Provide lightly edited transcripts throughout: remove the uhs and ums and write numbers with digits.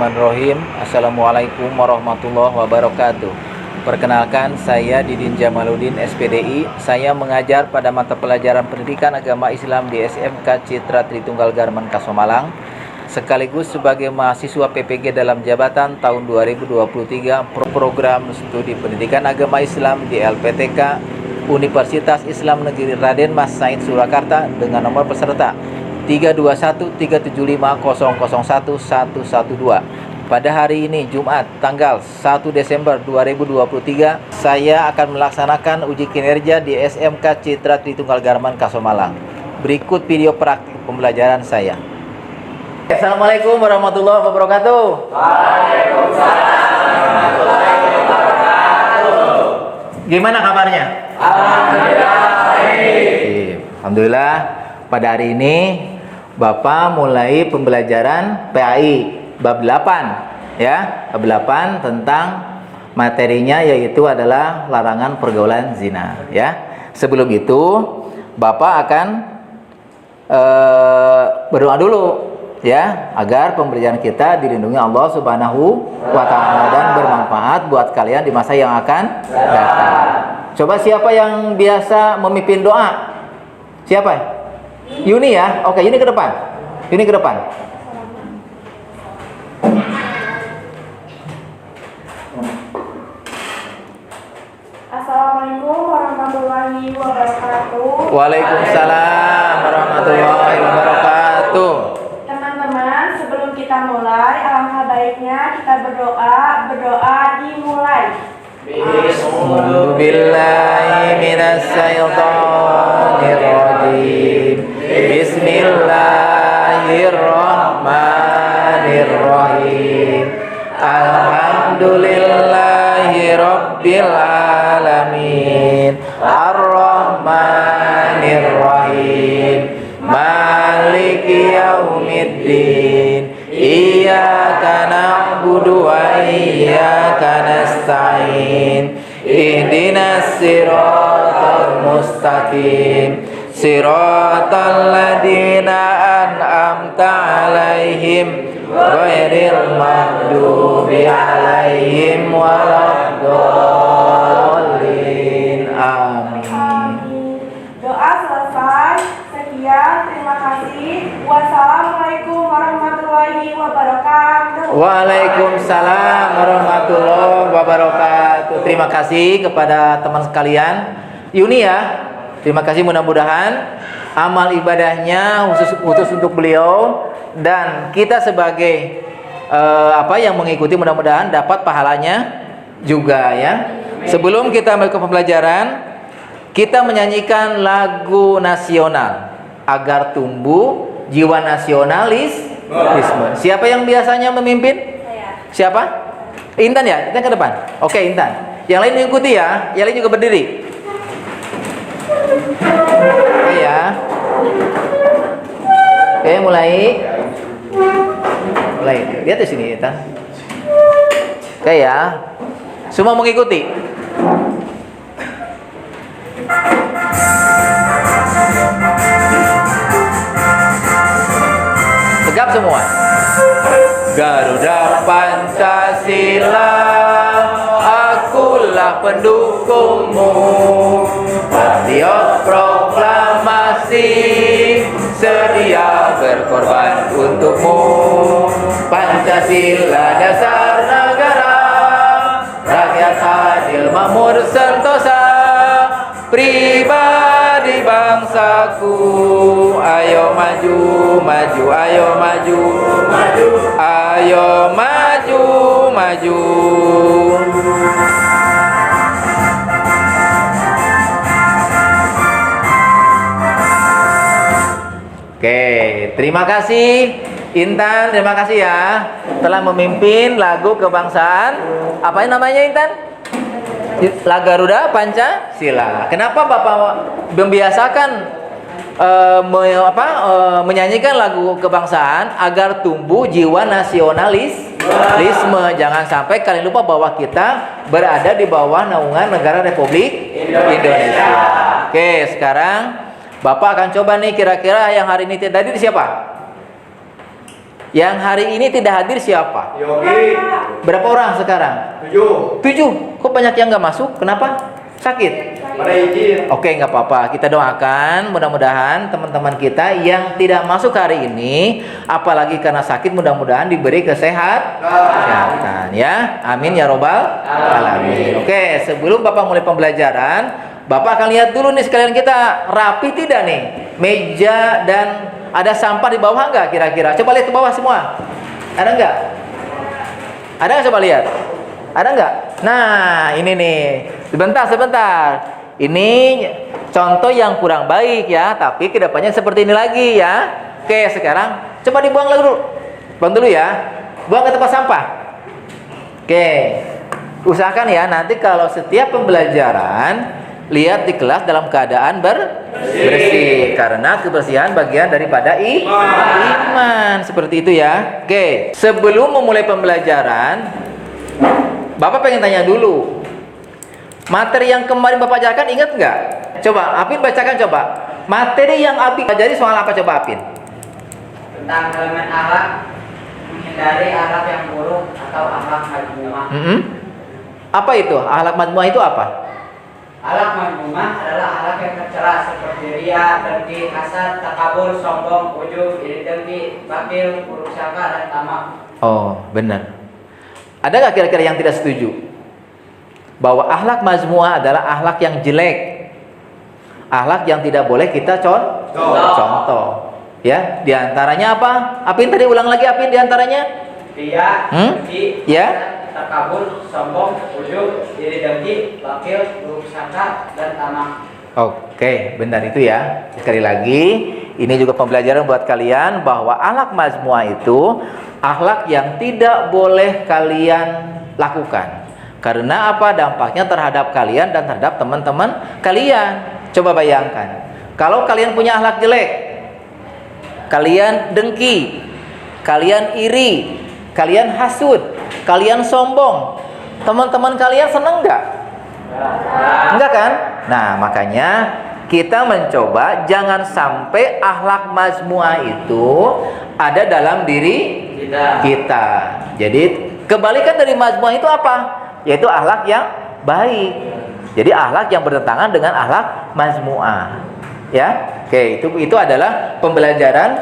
Bismillahirrahmanirrahim. Assalamualaikum warahmatullahi wabarakatuh. Perkenalkan, saya Didin Jamaluddin, SPDI. Saya mengajar pada mata pelajaran Pendidikan Agama Islam di SMK Citra Tritunggal Garmen Kasomalang, sekaligus sebagai mahasiswa PPG dalam jabatan tahun 2023 program studi Pendidikan Agama Islam di LPTK Universitas Islam Negeri Raden Mas Said Surakarta dengan nomor peserta 3213750011112. Pada hari ini Jumat tanggal 1 Desember 2023, saya akan melaksanakan uji kinerja di SMK Citra Tritunggal Garmen Kasomalang. Berikut video praktik pembelajaran saya. Assalamualaikum warahmatullahi wabarakatuh. Waalaikumsalam warahmatullahi wabarakatuh. Gimana kabarnya? Alhamdulillah baik. Alhamdulillah, pada hari ini Bapak mulai pembelajaran PAI bab 8 ya, bab 8 tentang materinya yaitu adalah larangan pergaulan zina ya. Sebelum itu Bapak akan berdoa dulu ya, agar pembelajaran kita dilindungi Allah Subhanahu wa taala dan bermanfaat buat kalian di masa yang akan datang. Coba siapa yang biasa memimpin doa? Siapa? Yuni ya. Oke, Yuni ke depan. Yuni ke depan. Assalamualaikum warahmatullahi wabarakatuh. Waalaikumsalam warahmatullahi wabarakatuh. Teman-teman, sebelum kita mulai, alangkah baiknya kita berdoa dimulai. Bismillahirrahmanirrahim. Bismillahirrahmanirrahim. Alhamdulillahirabbil alamin. Arrahmanirrahim. Maliki yaumiddin. Iyyaka na'budu wa iyyaka nasta'in. Ihdinas siratal mustaqim. Siratal ladzina an'amta 'alaihim ghairil maghdubi 'alaihim waladdallin. Amin. Doa selesai. Sekian, terima kasih. Wassalamualaikum warahmatullahi wabarakatuh. Waalaikumsalam warahmatullahi wabarakatuh. Terima kasih kepada teman sekalian. Yuni ya. Terima kasih, mudah-mudahan amal ibadahnya khusus untuk beliau dan kita sebagai yang mengikuti mudah-mudahan dapat pahalanya juga ya. Sebelum kita mulai ke pembelajaran, kita menyanyikan lagu nasional agar tumbuh jiwa nasionalisme. Siapa yang biasanya memimpin? Siapa? Intan ya? Intan ke depan. Oke, Intan. Yang lain mengikuti ya. Yang lain juga berdiri. Oke ya. Oke, mulai. Lihat di sini, Intan. Oke ya. Semua mengikuti. Tegap semua. Garuda Pancasila, akulah pendukungmu. Patriot proklamasi, sedia berkorban untukmu. Pancasila dasar negara, rakyat adil makmur sentosa. Pribadi bangsaku, ayo maju, maju, ayo maju, maju, ayo maju, maju. Oke, terima kasih Intan, terima kasih ya telah memimpin lagu kebangsaan. Apa namanya Intan? Lagu Garuda Pancasila. Kenapa Bapak membiasakan menyanyikan lagu kebangsaan? Agar tumbuh jiwa nasionalisme. Jangan sampai kalian lupa bahwa kita berada di bawah naungan negara Republik Indonesia. Oke, sekarang Bapak akan coba nih kira-kira yang hari ini tadi siapa? Yang hari ini tidak hadir siapa? Yogi. Berapa orang sekarang? 7. 7. Kok banyak yang nggak masuk? Kenapa? Sakit. Pada izin. Oke, nggak apa-apa. Kita doakan mudah-mudahan teman-teman kita yang tidak masuk hari ini, apalagi karena sakit, mudah-mudahan diberi kesehatan ya. Amin ya robbal alamin. Oke, sebelum Bapak mulai pembelajaran, Bapak akan lihat dulu nih sekalian kita rapi tidak nih meja dan ada sampah di bawah nggak kira-kira? Coba lihat ke bawah semua. Ada nggak? Ada nggak, coba lihat? Ada nggak? Nah, ini nih. Sebentar. Ini contoh yang kurang baik ya, tapi kedepannya seperti ini lagi ya. Oke, sekarang coba dibuang lagi dulu. Buang dulu ya. Buang ke tempat sampah. Oke. Usahakan ya nanti kalau setiap pembelajaran lihat di kelas dalam keadaan bersih karena kebersihan bagian daripada iman. Seperti itu ya. Oke, sebelum memulai pembelajaran, Bapak pengen tanya dulu. Materi yang kemarin Bapak ajarkan ingat nggak? Coba Apin bacakan coba. Materi yang Apin ajari soal apa coba Apin? Tentang elemen akhlak, menghindari akhlak yang buruk atau akhlak majmu'ah. Apa itu? Akhlak majmu'ah itu apa? Akhlak majmu'ah adalah akhlak yang tercela seperti riya, dengki, hasad, takabur, sombong, ujub, iri dengki, bakil, buruk sangka, dan tamak. Oh, benar. Ada nggak kira-kira yang tidak setuju? Bahwa akhlak mazmu'ah adalah akhlak yang jelek, akhlak yang tidak boleh kita contoh. Ya, diantaranya apa? Apin tadi ulang lagi Apin diantaranya? Riya, dengki, Ya. hasad, takabur, sombong, ujub, iri dengki, bakil, buruk sangka, dan tamak. Oke, benar itu ya. Sekali lagi, ini juga pembelajaran buat kalian bahwa akhlak mazmu'ah itu akhlak yang tidak boleh kalian lakukan. Karena apa? Dampaknya terhadap kalian dan terhadap teman-teman kalian. Coba bayangkan, kalau kalian punya akhlak jelek, kalian dengki, kalian iri, kalian hasud, kalian sombong, teman-teman kalian seneng nggak? Enggak kan? Nah, makanya kita mencoba jangan sampai akhlak mazmu'ah itu ada dalam diri kita. Jadi kebalikan dari mazmu'ah itu apa? Yaitu akhlak yang baik. Jadi akhlak yang bertentangan dengan akhlak mazmu'ah. Ya. Oke, itu adalah pembelajaran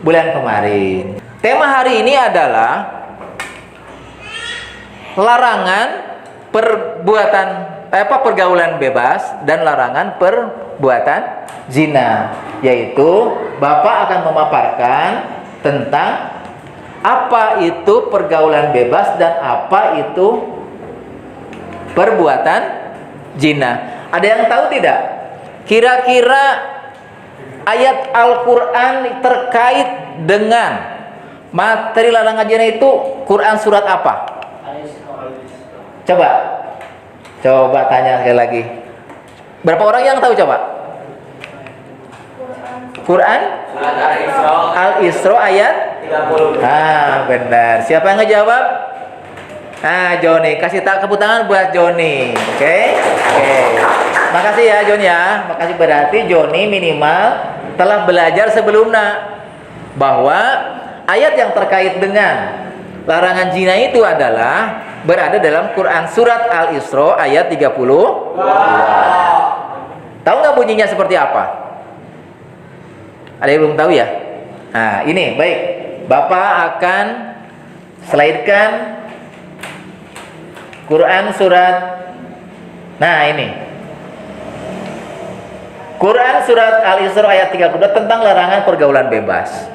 bulan kemarin. Tema hari ini adalah larangan pergaulan bebas dan larangan perbuatan zina. Yaitu Bapak akan memaparkan tentang apa itu pergaulan bebas dan apa itu perbuatan zina. Ada yang tahu tidak? Kira-kira ayat Al-Quran terkait dengan materi larangan zina itu Quran surat apa? Coba tanya sekali lagi. Berapa orang yang tahu coba? Quran Al-Isra ayat 30. benar. Siapa yang ngejawab? Joni. Kasih tepuk tangan buat Joni. Oke. Makasih ya Joni ya. Makasih, berarti Joni minimal telah belajar sebelumnya bahwa ayat yang terkait dengan larangan zina itu adalah berada dalam Quran surat Al-Isra ayat 30. Tahu nggak bunyinya seperti apa? Ada yang belum tahu ya? Nah, ini baik. Bapak akan slide-kan Quran surat. Nah, ini. Quran surat Al-Isra ayat 32 tentang larangan pergaulan bebas.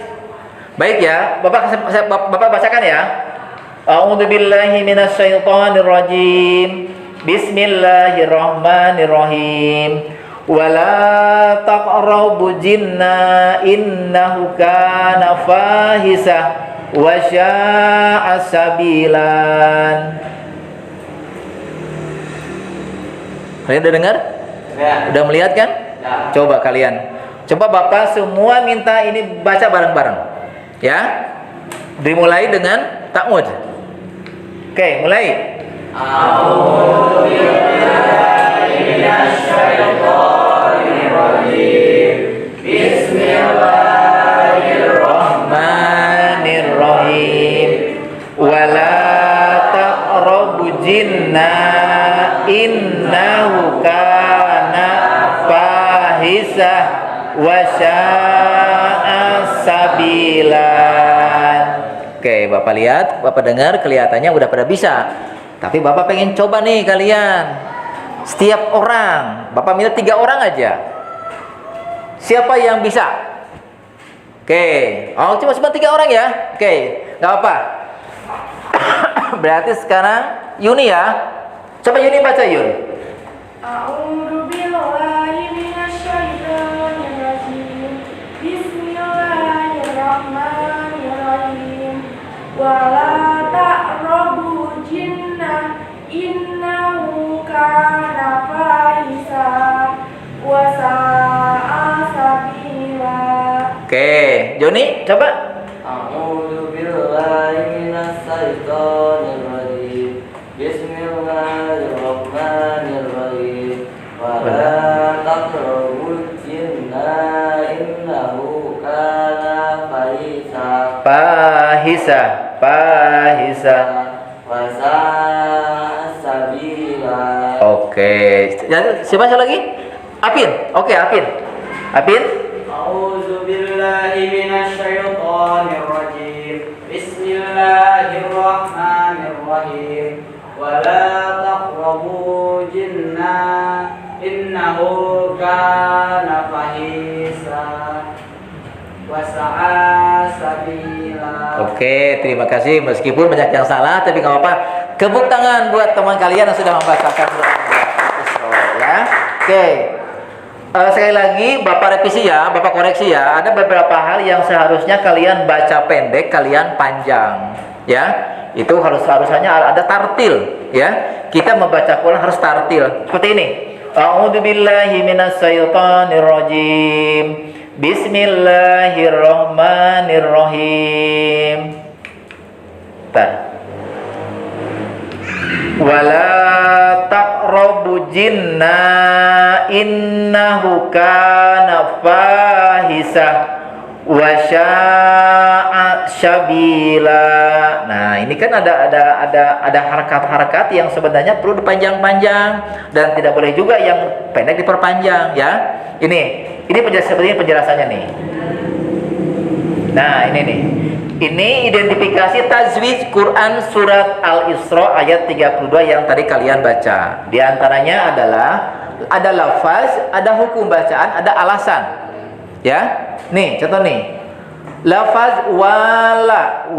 Baik ya, Bapak bacakan ya. A'udzubillahi minasyaitonirrajim. Bismillahirrahmanirrahim. Wala taqrabu jinna innahu kana fahisah wa sya'a sabilan. Kalian udah dengar? Ya. Udah melihat kan? Ya. Coba kalian. Coba Bapak semua minta ini baca bareng-bareng. Ya. Dimulai dengan ta'mud. Oke, mulai. Bismillahirrahmanirrahim. kana fahisah wa sya'a sabilan. Oke, Bapak lihat, Bapak dengar, kelihatannya udah pada bisa. Tapi Bapak pengen coba nih kalian. Setiap orang, Bapak minta 3 orang aja. Siapa yang bisa? Oke, oh cuma 3 orang ya. Oke, nggak apa. Berarti sekarang Yuni ya. Coba Yuni baca Yun. A'udzu billahi minasyaitonir rajim. Bismillahirrahmanirrahim. Wala taqrabu jinna innahu kana fahisha wa sa'a sabila. Oke, Joni coba. A'udzu billahi minasyaitonir rajim. Bismillahirrahmanirrahim. Wa la taqrabul jinna innahu kana Fahisa. wa sa'a sabila. Oke, siapa lagi? Apin. Oke, Apin. A'udzu billahi minasyaitonir rajim. Bismillahirrahmanirrahim. Wala taqrabu jinna innahu kana fahisha wa sa'a sabila. Oke, terima kasih. Meskipun banyak yang salah, tapi nggak apa-apa. Tepuk tangan buat teman kalian yang sudah membacakan surat Al-Isra ya. Oke. Sekali lagi, Bapak revisi ya, Bapak koreksi ya. Ada beberapa hal yang seharusnya kalian baca pendek, kalian panjang, ya. Itu harusnya ada tartil, ya. Kita membaca Quran harus tartil. Seperti ini. A'udzubillahi minasyaitonirrajim. Bismillahirrahmanirrahim. Wala taqrabu jinna innahu kana fahisah wa sya'a sabila. Nah, ini kan ada harakat-harakat yang sebenarnya perlu dipanjang-panjang dan tidak boleh juga yang pendek diperpanjang ya. Ini sepertinya penjelasannya nih. Nah, ini nih. Ini identifikasi tajwid Quran surat Al-Isra ayat 32 yang tadi kalian baca. Di antaranya adalah ada lafaz, ada hukum bacaan, ada alasan. Ya. Nih, contoh nih. Lafaz wala.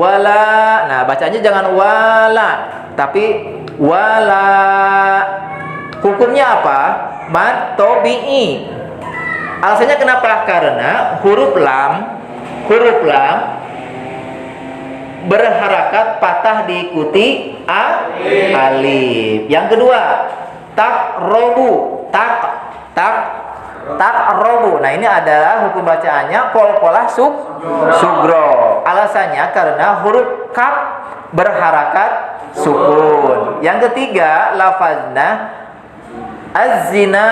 Nah, bacanya jangan wala, tapi wala. Hukumnya apa? Mad tabi'i. Alasannya kenapa? Karena huruf lam berharakat patah diikuti alif. Yang kedua, takrobu. Takrobu. Nah, ini adalah hukum bacaannya qalqalah sugro. Alasannya karena huruf kaf berharakat sukun. Yang ketiga, lafazna az-zina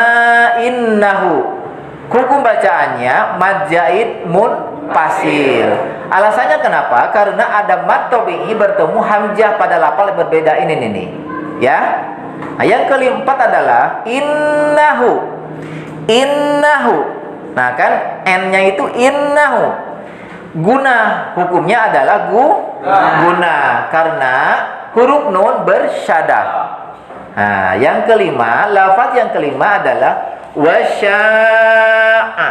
innahu. Hukum bacaannya mad zaid munfasil. Alasannya kenapa? Karena ada mad tabi'i bertemu hamzah pada lafal yang berbeda ini nih. Ya. Nah, yang keempat adalah innahu. Nah, kan n-nya itu innahu. Guna hukumnya adalah guna karena huruf nun bersyadah. Nah, yang kelima, lafaz yang kelima adalah wasya'a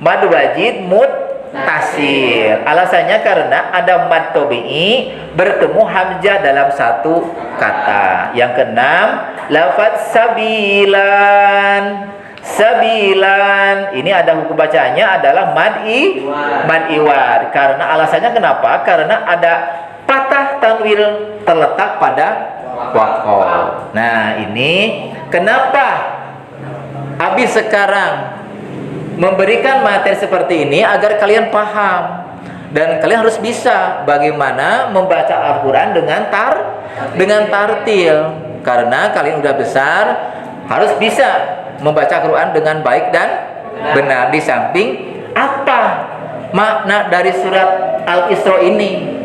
mad wajid muttasil. Alasannya karena ada mad tabi'i bertemu hamzah dalam satu kata. Yang keenam, lafaz sabilan. Ini ada hukum bacaannya adalah mad iwad. Karena alasannya kenapa? Karena ada patah tanwil terletak pada waqaf. Nah, ini kenapa Abi sekarang memberikan materi seperti ini agar kalian paham dan kalian harus bisa bagaimana membaca Al-Qur'an dengan tartil. Karena kalian udah besar, harus bisa membaca Al-Qur'an dengan baik dan benar. Di samping apa makna dari surat Al-Isra ini?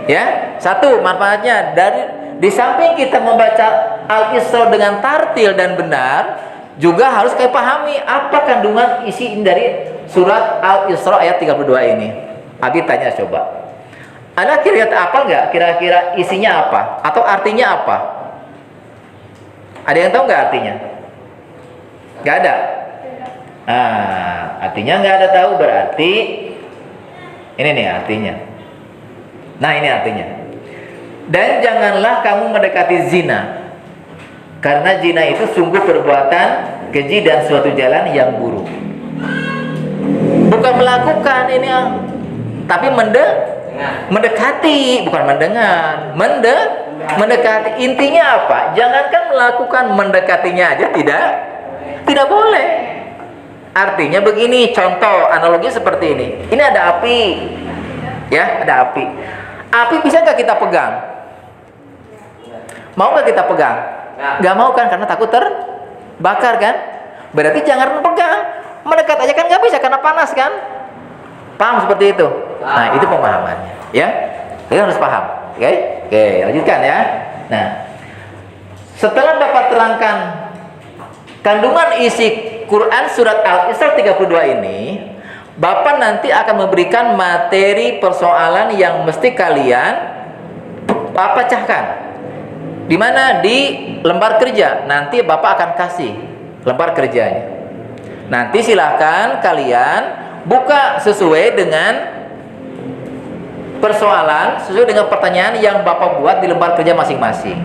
Ya, satu manfaatnya di samping kita membaca Al-Isra dengan tartil dan benar, juga harus kita pahami apa kandungan isi dari surat Al-Isra ayat 32 ini. Abi tanya coba. Anda kira-kira apa nggak? Kira-kira isinya apa? Atau artinya apa? Ada yang tahu nggak artinya? Nggak ada. Nah, artinya nggak ada tahu berarti ini nih artinya. Nah, ini artinya. Dan janganlah kamu mendekati zina, karena zina itu sungguh perbuatan keji dan suatu jalan yang buruk. Bukan melakukan ini, tapi mendekati, bukan mendengar, mendekati. Intinya apa? Jangankan melakukan, mendekatinya aja tidak boleh. Artinya begini, contoh analogi seperti ini. Ini ada api, ya, ada api. Api bisa nggak kita pegang? Mau nggak kita pegang? Nggak mau kan, karena takut terbakar kan? Berarti jangan pegang, mendekat aja kan nggak bisa karena panas kan? Paham seperti itu? Nah, itu pemahamannya, ya. Kita harus paham, oke? Oke, lanjutkan ya. Nah, setelah dapat terangkan kandungan isi Quran surat Al-Isra 32 ini, Bapak nanti akan memberikan materi persoalan yang mesti kalian pecahkan. Di mana? Di lembar kerja. Nanti Bapak akan kasih lembar kerjanya. Nanti silakan kalian buka sesuai dengan persoalan, sesuai dengan pertanyaan yang Bapak buat di lembar kerja masing-masing.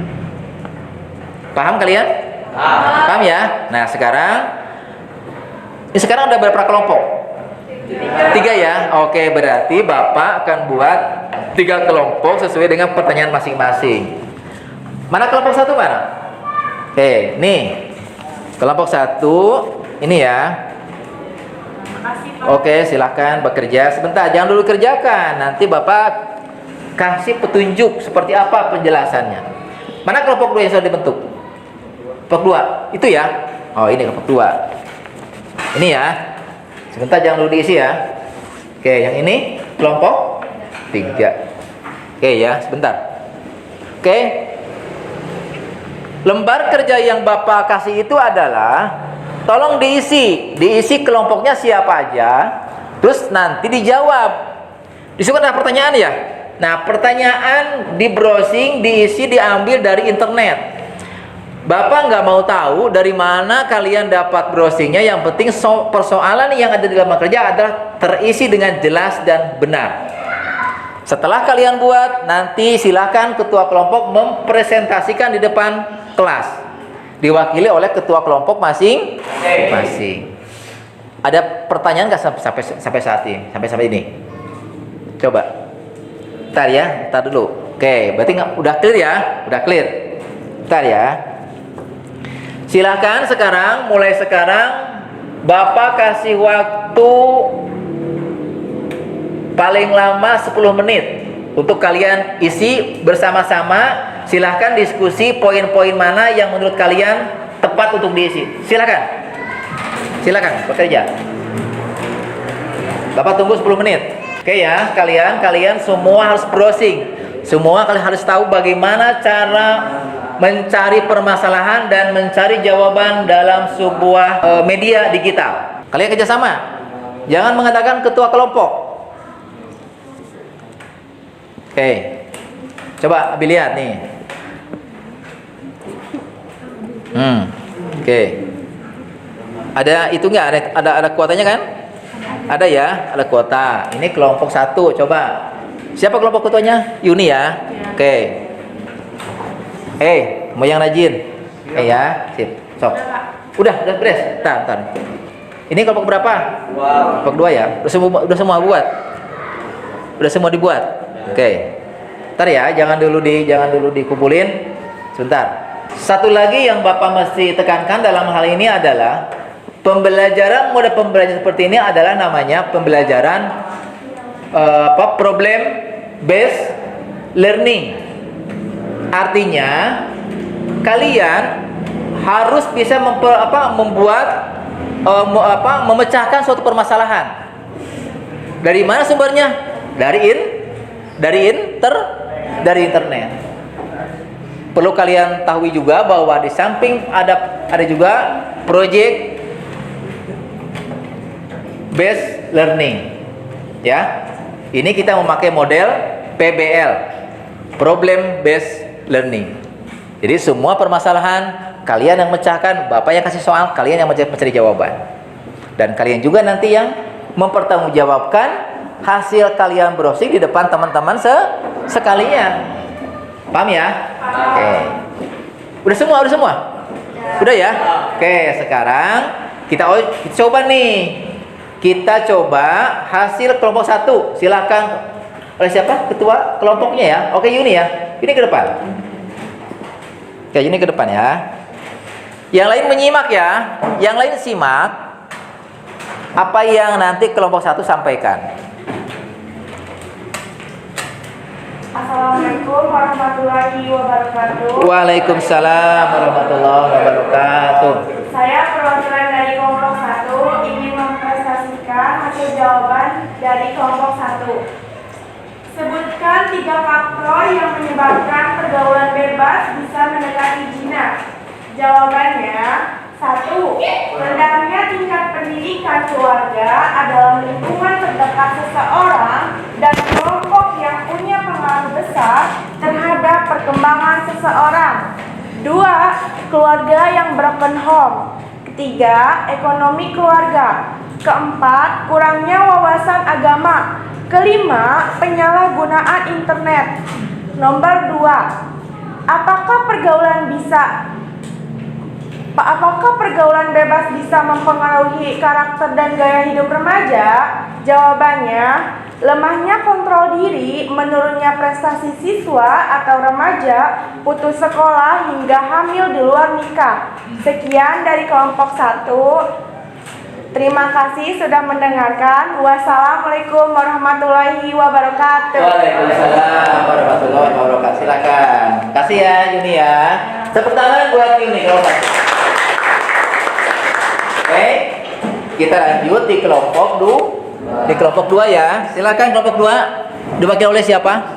Paham kalian? Paham ya? Nah, sekarang ada berapa kelompok? 3 ya. Oke, berarti Bapak akan buat 3 kelompok sesuai dengan pertanyaan masing-masing. Mana kelompok 1 mana? Oke, nih. Kelompok 1 ini ya. Oke, silakan bekerja sebentar. Jangan dulu kerjakan. Nanti Bapak kasih petunjuk seperti apa penjelasannya. Mana kelompok 2 yang sudah dibentuk? Kelompok 2. Itu ya. Oh, ini kelompok 2. Ini ya. Sebentar, jangan dulu diisi ya. Oke, yang ini kelompok 3. Oke ya, sebentar. Oke. Lembar kerja yang Bapak kasih itu adalah tolong diisi kelompoknya siapa aja, terus nanti dijawab. Disitu ada pertanyaan ya. Nah, pertanyaan di browsing, diisi, diambil dari internet. Bapak nggak mau tahu dari mana kalian dapat browsingnya. Yang penting persoalan yang ada di lembar kerja adalah terisi dengan jelas dan benar. Setelah kalian buat, nanti silakan ketua kelompok mempresentasikan di depan kelas, diwakili oleh ketua kelompok masing-masing. Ada pertanyaan nggak sampai saat ini? Sampai ini? Coba. Ntar dulu. Oke, berarti udah clear ya? Udah clear. Ntar ya. Silakan mulai sekarang Bapak kasih waktu paling lama 10 menit untuk kalian isi bersama-sama. Silahkan diskusi poin-poin mana yang menurut kalian tepat untuk diisi. Silakan bekerja. Bapak tunggu 10 menit. Oke ya, kalian semua harus browsing. Semua kalian harus tahu bagaimana cara mencari permasalahan dan mencari jawaban dalam sebuah media digital. Kalian kerjasama. Jangan mengatakan ketua kelompok. Oke. Coba Abi lihat nih. Oke. Ada itu nggak? Ada kuotanya kan? Ada ya, ada kuota. Ini kelompok 1. Coba. Siapa kelompok ketuanya? Yuni ya. Oke. Mau yang rajin. Ya, sip. Sok. Udah beres. Tar. Ini kelompok berapa? Kelompok 2 ya. Udah semua buat. Udah semua dibuat. Oke. Ntar ya, jangan dulu dikumpulin. Sebentar. Satu lagi yang Bapak mesti tekankan dalam hal ini adalah mode pembelajaran seperti ini adalah namanya pembelajaran problem based learning. Artinya kalian harus bisa memecahkan suatu permasalahan. Dari mana sumbernya? Dari internet. perlu kalian tahu juga bahwa di samping ada juga project based learning. Ya. Ini kita memakai model PBL, problem based learning. Jadi semua permasalahan kalian yang memecahkan, Bapak yang kasih soal, kalian yang mencari jawaban. Dan kalian juga nanti yang mempertanggungjawabkan hasil kalian browsing di depan teman-teman sekalian. Paham ya? Oke. Udah semua? Udah ya? Oke, sekarang kita coba nih. Kita coba hasil kelompok 1. Silakan oleh siapa? Ketua kelompoknya ya. Oke, Yuni ya. Ini ke depan. Oke, Yuni ke depan ya. Yang lain menyimak ya. Yang lain simak apa yang nanti kelompok 1 sampaikan. Assalamualaikum warahmatullahi wabarakatuh. Waalaikumsalam warahmatullahi wabarakatuh. Saya perwakilan dari kelompok 1 ingin mempresentasikan hasil jawaban dari kelompok 1. Sebutkan 3 faktor yang menyebabkan pergaulan bebas bisa mendekati zina. Jawabannya: 1. Rendahnya tingkat pendidikan keluarga adalah lingkungan terdekat seseorang dan kelompok yang punya pengaruh besar terhadap perkembangan seseorang. 2. Keluarga yang broken home. 3. Ekonomi keluarga. 4. Kurangnya wawasan agama. 5. Penyalahgunaan internet. Nomor 2. Apakah pergaulan bebas bisa mempengaruhi karakter dan gaya hidup remaja? Jawabannya: lemahnya kontrol diri, menurunnya prestasi siswa atau remaja, putus sekolah hingga hamil di luar nikah. Sekian dari kelompok 1. Terima kasih sudah mendengarkan. Wassalamualaikum warahmatullahi wabarakatuh. Waalaikumsalam warahmatullahi wabarakatuh. Silakan. Kasih ya Yuni ya. Tepuk tangan buat Yuni kelompok. Oke. Kita lanjut di kelompok 2 ya. Silakan kelompok 2. Diwakili oleh siapa?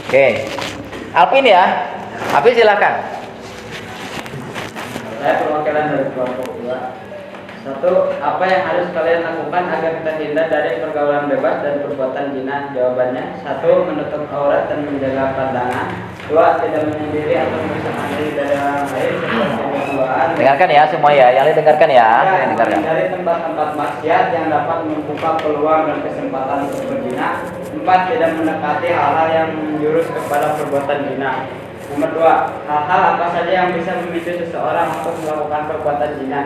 Oke. Alvin ya. Alvin silakan. Saya perwakilan dari kelompok 2. 1. Apa yang harus kalian lakukan agar terhindar dari pergaulan bebas dan perbuatan zina? Jawabannya: 1. Menutup aurat dan menjaga pandangan. 2. Tidak menyendiri atau memisahkan diri dari orang lain seperti berduaan. Dengarkan ya semua ya. Yang lain dengarkan ya. Ya, Dengarkan. dari tempat-tempat maksiat yang dapat membuka peluang dan kesempatan untuk berzina. 4. Tidak mendekati hal-hal yang menjurus kepada perbuatan zina. Nomor 2. Hal-hal apa saja yang bisa memicu seseorang untuk melakukan perbuatan zina?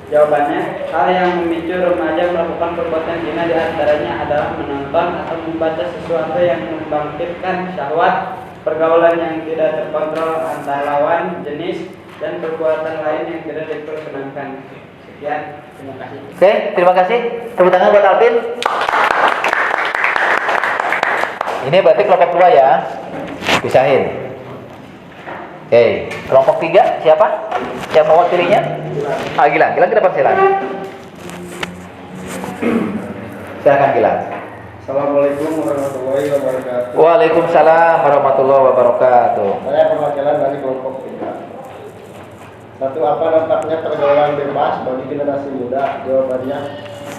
Jawabannya: hal yang memicu remaja melakukan perbuatan zina diantaranya adalah menonton atau membaca sesuatu yang membangkitkan syahwat, pergaulan yang tidak terkontrol antar lawan jenis, dan perbuatan lain yang tidak diperkenankan. Sekian, terima kasih. Oke, terima kasih. Tepuk tangan buat Alvin. Ini berarti kelompok 2 ya. Pisahin. Oke, kelompok 3 siapa? Yang mewakilinya? Gilang ke depan silakan. Silakan Gilang. Assalamualaikum warahmatullahi wabarakatuh. Waalaikumsalam warahmatullahi wabarakatuh. Saya perwakilan dari kelompok 3. 1. Apa dampaknya pergaulan bebas bagi generasi muda? Jawabannya: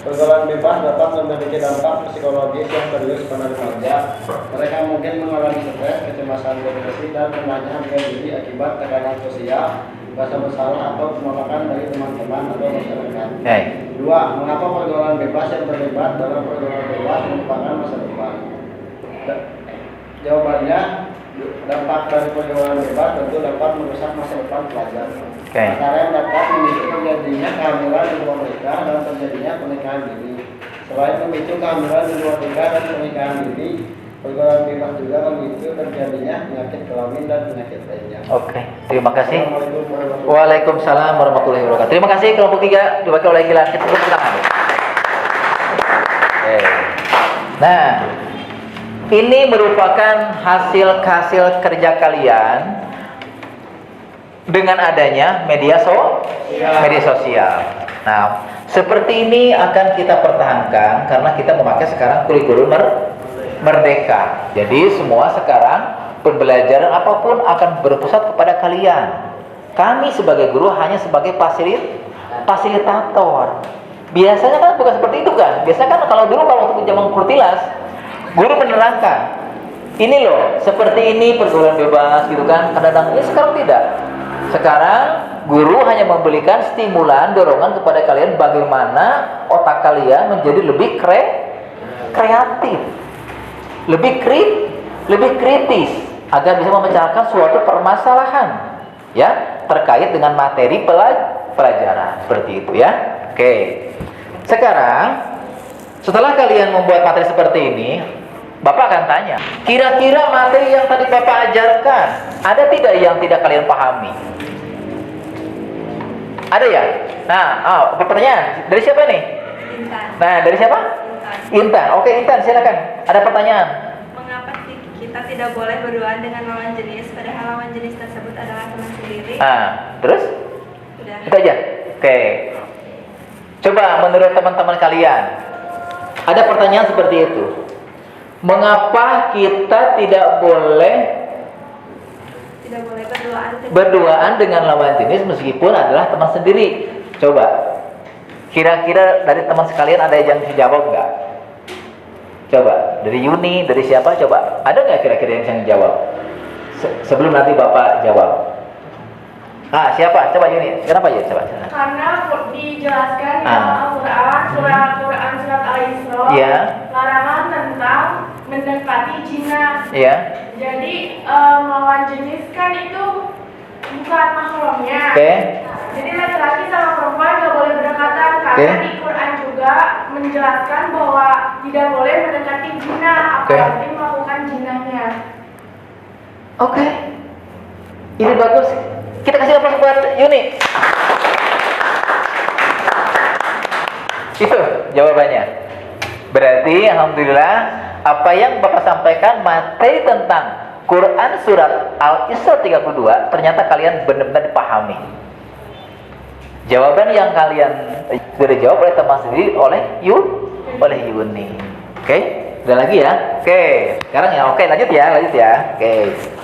pergaulan bebas dapat memiliki dampak psikologis yang serius pada remaja. Mereka mungkin mengalami stres, kecemasan, depresi, dan lemahnya harga diri akibat tekanan sosial, rasa bersalah atau penolakan dari teman-teman atau masyarakat. 2. Mengapa pergaulan bebas yang terlibat dalam pergaulan bebas merupakan masa depan? Jawabannya: dampak dari pergaulan bebas tentu dapat merusak masa depan pelajar. Karena yang dapat memicu terjadinya kehamilan di luar nikah dan terjadinya pernikahan dini. Selain memicu kehamilan di luar nikah dan pernikahan dini, pergaulan bebas juga memicu terjadinya penyakit kelamin dan penyakit lainnya. Oke, terima kasih. Assalamualaikum warahmatullahi wabarakatuh. Waalaikumsalam warahmatullahi wabarakatuh. Terima kasih kelompok 3 diwakili oleh Gilang. Kita tepuk tangan. Oke. Nah, ini merupakan hasil kerja kalian dengan adanya media sosial. Nah, seperti ini akan kita pertahankan karena kita memakai sekarang kurikulum merdeka. Jadi semua sekarang pembelajaran apapun akan berpusat kepada kalian. Kami sebagai guru hanya sebagai fasilitator. Biasanya kan bukan seperti itu kan. Biasanya kan kalau waktu zaman Kurtilas, guru menerangkan, ini loh, seperti ini pergaulan bebas gitu kan. Kadang-kadang ini sekarang tidak. Sekarang guru hanya memberikan stimulan, dorongan kepada kalian bagaimana otak kalian menjadi lebih kreatif, lebih kritis agar bisa memecahkan suatu permasalahan ya terkait dengan materi pelajaran seperti itu ya. Oke. Sekarang setelah kalian membuat materi seperti ini, Bapak akan tanya, kira-kira materi yang tadi Bapak ajarkan ada tidak yang tidak kalian pahami? Ada ya? Nah, pertanyaan dari siapa nih? Intan. Nah, dari siapa? Intan. Oke, Intan, silakan. Ada pertanyaan? Mengapa kita tidak boleh berduaan dengan lawan jenis padahal lawan jenis tersebut adalah teman sendiri? Terus? Udah. Itu aja. Oke. Coba menurut teman-teman kalian, ada pertanyaan seperti itu. Mengapa kita tidak boleh berduaan dengan lawan jenis meskipun adalah teman sendiri? Coba. Kira-kira dari teman sekalian ada yang bisa jawab nggak? Coba. Dari Yuni, dari siapa? Coba. Ada nggak kira-kira yang bisa jawab? Sebelum nanti Bapak jawab. Siapa? Coba Yuni. Kenapa ya? Coba. Karena dijelaskan di dalam Al-Quran, surat Al-Isra, larangan tentang mendekati jina. Jadi melawan jenis kan itu bukan mahramnya. Jadi laki-laki sama perempuan nggak boleh berdekatan karena di Quran juga menjelaskan bahwa tidak boleh mendekati jina, apalagi melakukan jinanya. Ini bagus. Kita kasih aplaus buat Yuni. Itu jawabannya. Berarti alhamdulillah apa yang Bapak sampaikan materi tentang Quran surat Al-Isra 32 ternyata kalian benar-benar dipahami. Jawaban yang kalian sudah dijawab oleh teman sendiri oleh Yuni. Oke, udah lagi ya. Sekarang ya. Lanjut ya.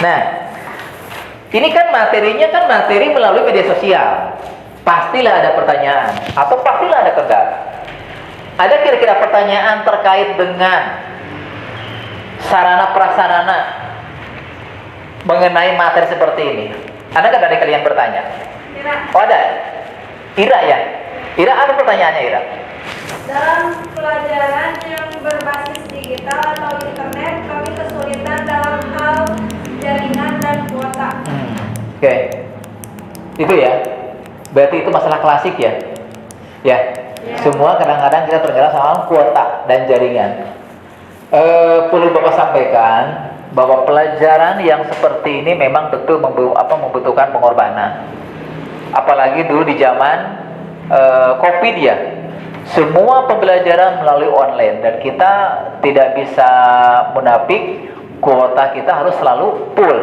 Nah, ini kan materinya kan materi melalui media sosial. Pastilah ada pertanyaan atau pastilah ada kendala. Ada kira-kira pertanyaan terkait dengan sarana prasarana mengenai materi seperti ini? Ada nggak dari kalian bertanya? Ada. Ira ya? Ira, apa pertanyaannya Ira? Dalam pelajaran yang berbasis digital atau internet, kami kesulitan dalam hal jaringan dan kuota. Itu ya. Berarti itu masalah klasik ya. Semua kadang-kadang kita terkendala soal kuota dan jaringan. Perlu Bapak sampaikan bahwa pelajaran yang seperti ini memang betul membutuhkan pengorbanan. Apalagi dulu di zaman COVID ya. Semua pembelajaran melalui online dan kita tidak bisa munafik, kuota kita harus selalu full.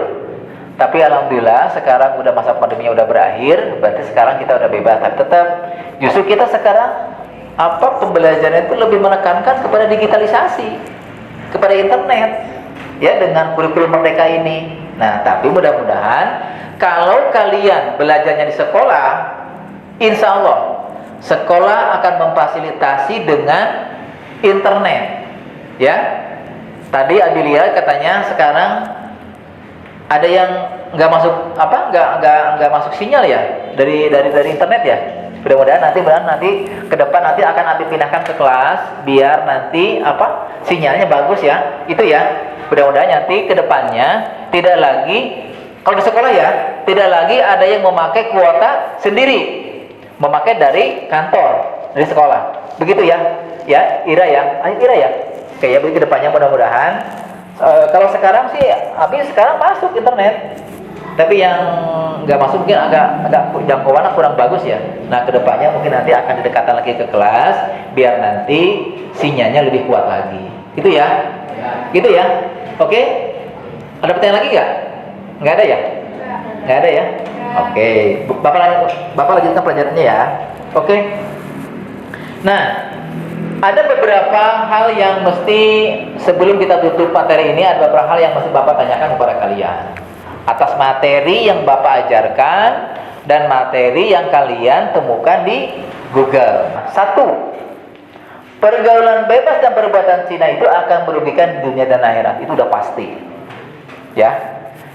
Tapi alhamdulillah sekarang udah masa pandeminya udah berakhir, berarti sekarang kita udah bebas. Tapi tetap justru kita sekarang pembelajaran itu lebih menekankan kepada digitalisasi, kepada internet ya dengan kurikulum merdeka ini. Nah, tapi mudah-mudahan kalau kalian belajarnya di sekolah, insya Allah sekolah akan memfasilitasi dengan internet ya. Tadi Adelia katanya sekarang ada yang nggak masuk sinyal ya dari internet ya. Mudah-mudahan nanti ke depan nanti akan dipindahkan ke kelas biar nanti sinyalnya bagus ya. Itu ya. Mudah-mudahan nanti ke depannya tidak lagi kalau di sekolah ya, tidak lagi ada yang memakai kuota sendiri, memakai dari kantor, dari sekolah. Begitu ya. Ya, Ira ya. Ira ya. Oke ya, begitu ke depannya mudah-mudahan kalau sekarang sih habis sekarang masuk internet. Tapi yang nggak masuk mungkin agak jangkauannya kurang bagus ya. Nah, kedepannya mungkin nanti akan didekatkan lagi ke kelas biar nanti sinyalnya lebih kuat lagi. Gitu ya? Gitu ya? Oke? Ada pertanyaan lagi nggak? Nggak ada ya? Nggak ada ya? Oke. Bapak lanjutkan pelajarannya ya. Oke. Nah, Ada beberapa hal yang mesti sebelum kita tutup materi ini, ada beberapa hal yang mesti Bapak tanyakan kepada kalian atas materi yang Bapak ajarkan dan materi yang kalian temukan di Google. Satu, pergaulan bebas dan perbuatan zina itu akan merugikan dunia dan akhirat. Itu udah pasti. Ya.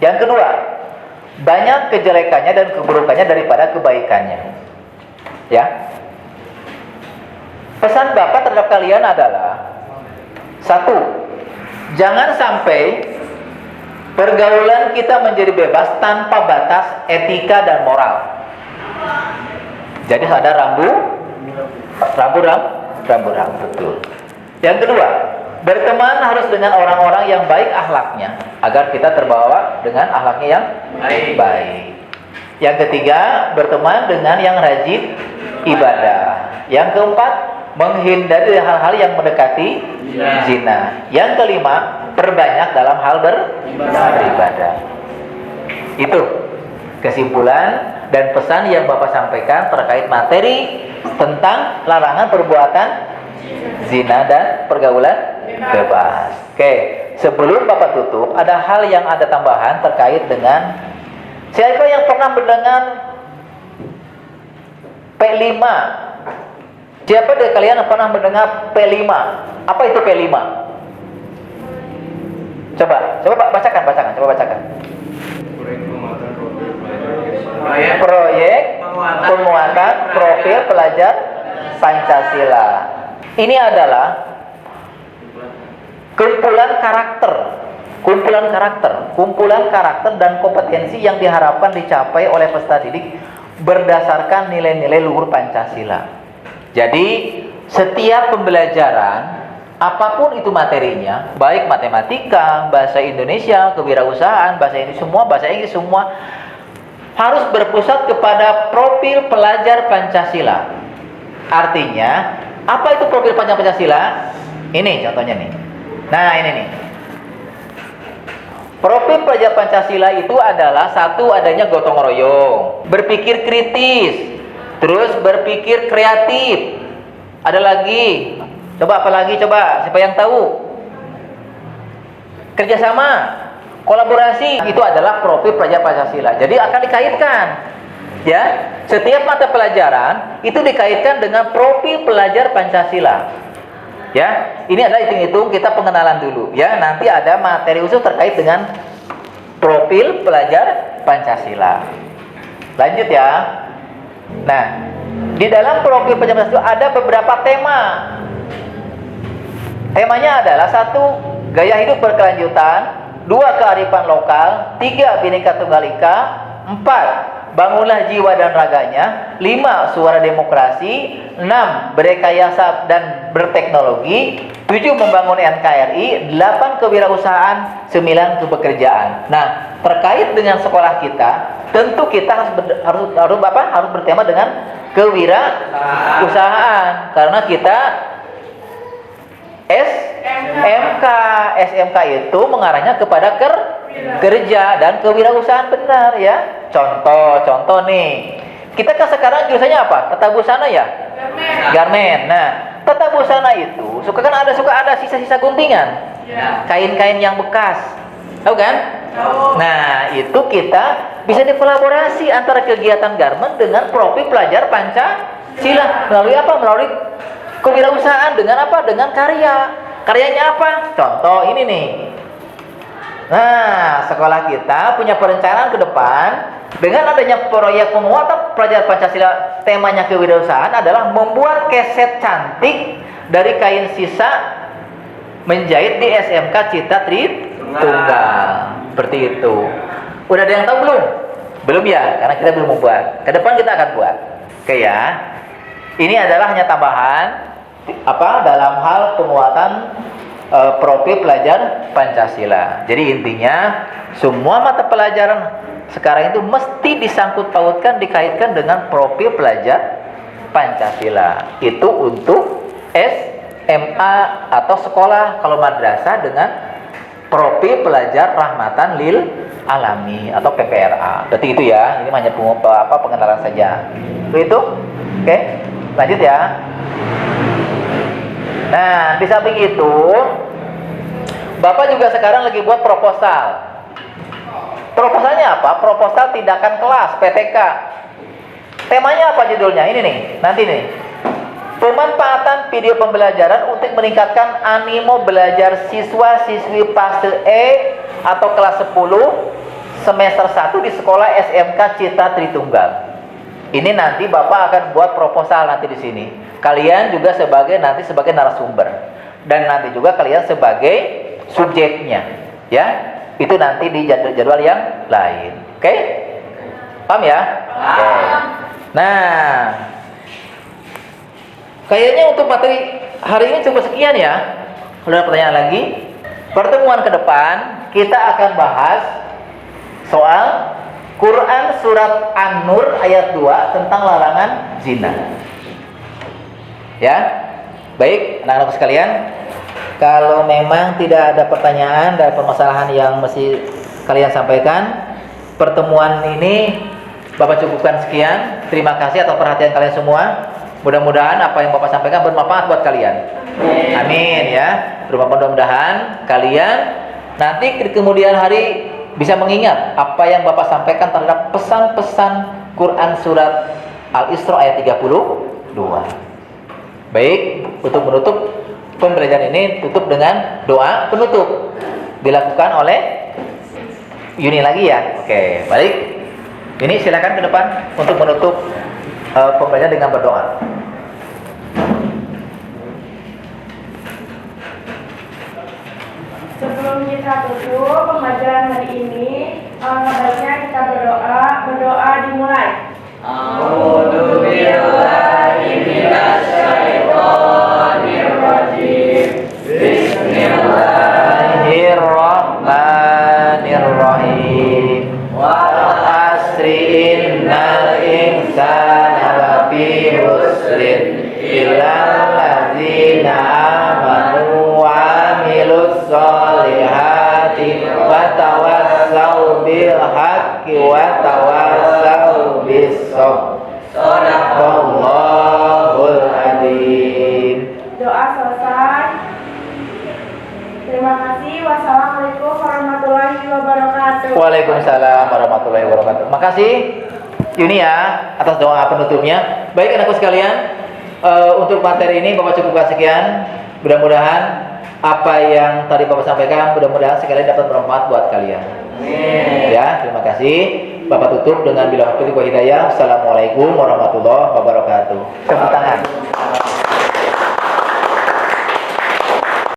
Yang kedua, banyak kejelekannya dan keburukannya daripada kebaikannya. Ya. Pesan Bapak terhadap kalian adalah satu, jangan sampai pergaulan kita menjadi bebas tanpa batas etika dan moral. Jadi ada rambu, betul. Yang kedua, berteman harus dengan orang-orang yang baik akhlaknya agar kita terbawa dengan akhlaknya yang baik. Yang ketiga, berteman dengan yang rajin ibadah. Yang keempat, menghindari hal-hal yang mendekati zina. Yang kelima, perbanyak dalam hal beribadah. Itu kesimpulan dan pesan yang Bapak sampaikan terkait materi tentang larangan perbuatan zina dan pergaulan bebas. Oke, sebelum Bapak tutup, ada hal yang ada tambahan terkait dengan siapa yang pernah mendengar P5? Siapa dari kalian yang pernah mendengar P5? Apa itu P5? Coba Pak bacakan. Proyek penguatan profil pelajar Pancasila. Ini adalah kumpulan karakter dan kompetensi yang diharapkan dicapai oleh peserta didik berdasarkan nilai-nilai luhur Pancasila. Jadi setiap pembelajaran apapun itu materinya, baik matematika, bahasa Indonesia, kewirausahaan, bahasa Inggris semua harus berpusat kepada profil pelajar Pancasila. Artinya, apa itu profil pelajar Pancasila? Ini contohnya nih. Nah, ini nih. Profil pelajar Pancasila itu adalah satu, adanya gotong royong, berpikir kritis, terus berpikir kreatif. Ada lagi. Coba apa lagi? Coba. Siapa yang tahu? Kerjasama, kolaborasi. Itu adalah profil pelajar Pancasila. Jadi akan dikaitkan. Ya, setiap mata pelajaran itu dikaitkan dengan profil pelajar Pancasila. Ya, ini adalah hitung-hitung kita pengenalan dulu. Ya, nanti ada materi khusus terkait dengan profil pelajar Pancasila. Lanjut ya. Nah, di dalam profil pelajar Pancasila ada beberapa tema. Temanya adalah satu, gaya hidup berkelanjutan, dua, kearifan lokal, tiga, Bhinneka Tunggal Ika, empat, bangunlah jiwa dan raganya, lima, suara demokrasi, enam, berekayasa dan berteknologi, tujuh, membangun NKRI, delapan, kewirausahaan, sembilan, kepekerjaan. Nah, terkait dengan sekolah kita, tentu kita harus bertema dengan kewirausahaan karena kita SMK itu mengarahnya kepada kerja dan kewirausahaan, benar ya. Contoh nih, kita kan sekarang jurusannya apa? Tata busana ya, garmen. Nah, tata busana itu suka ada sisa-sisa guntingan, kain-kain yang bekas, tahu kan? Nah, itu kita bisa dikolaborasi antara kegiatan garmen dengan profil pelajar Pancasila melalui apa? Melalui kewirausahaan dengan apa? Dengan karyanya apa? Contoh ini nih. Nah, sekolah kita punya perencanaan ke depan dengan adanya proyek penguatan pelajar Pancasila, temanya kewirausahaan adalah membuat keset cantik dari kain sisa menjahit di SMK Citra Tritunggal. Seperti itu. Udah ada yang tahu belum? Belum ya, karena kita belum membuat. Ke depan kita akan buat. Oke ya. Ini adalah hanya tambahan dalam hal penguatan profil pelajar Pancasila. Jadi intinya semua mata pelajaran sekarang itu mesti disangkut pautkan, dikaitkan dengan profil pelajar Pancasila. Itu untuk SMA atau sekolah. Kalau madrasah dengan profil pelajar rahmatan lil alami atau PPRA. Berarti itu ya. Ini hanya pengenalan saja. Itu. Oke. Lanjut ya. Nah, di samping itu, Bapak juga sekarang lagi buat proposal. Proposalnya apa? Proposal tindakan kelas, PTK. Temanya apa judulnya? Ini nih, nanti nih. Pemanfaatan video pembelajaran untuk meningkatkan animo belajar siswa-siswi fase E atau kelas 10 semester 1 di sekolah SMK Citra Tritunggal. Ini nanti Bapak akan buat proposal nanti di sini. Kalian juga sebagai narasumber dan nanti juga kalian sebagai subjeknya, ya. Itu nanti di jadwal yang lain. Oke? Paham ya? Oke. Nah, kayaknya untuk materi hari ini cukup sekian ya. Kalau ada pertanyaan lagi, pertemuan ke depan kita akan bahas soal Quran surat An-Nur ayat 2 tentang larangan zina. Ya. Baik, anak-anak sekalian, kalau memang tidak ada pertanyaan dan permasalahan yang mesti kalian sampaikan, pertemuan ini Bapak cukupkan sekian. Terima kasih atas perhatian kalian semua. Mudah-mudahan apa yang Bapak sampaikan bermanfaat buat kalian. Amin ya. Mudah-mudahan kalian nanti di kemudian hari bisa mengingat apa yang Bapak sampaikan terhadap pesan-pesan Quran surat Al-Isra ayat 32. Baik, untuk menutup pembelajaran ini tutup dengan doa penutup. Dilakukan oleh Yuni lagi ya. Oke, baik. Ini silakan ke depan untuk menutup pembelajaran dengan berdoa. Sebelum kita tutup pembelajaran hari ini, baiknya kita berdoa dimulai. A'udzu billahi minasyaitonir rajim. Bismillahirrahmanirrahim. Wal asri innal insana lafi khusrin illal ladzina amanu wa amilus solihati wa tawassau bil haqqi wa tawassau bis sabr. Shadaqallahul adzim. Doa selesai. Terima kasih. Wassalamualaikum warahmatullahi wabarakatuh. Waalaikumsalam warahmatullahi wabarakatuh. Makasih Yuni ya atas doa penutupnya. Baik anakku sekalian, untuk materi ini Bapak cukupkan sekian. Mudah-mudahan apa yang tadi Bapak sampaikan mudah-mudahan sekalian dapat bermanfaat buat kalian. Amin. Ya, terima kasih. Bapak tutup dengan billahi taufiq wal hidayah. Assalamualaikum warahmatullahi wabarakatuh. Tepuk tangan.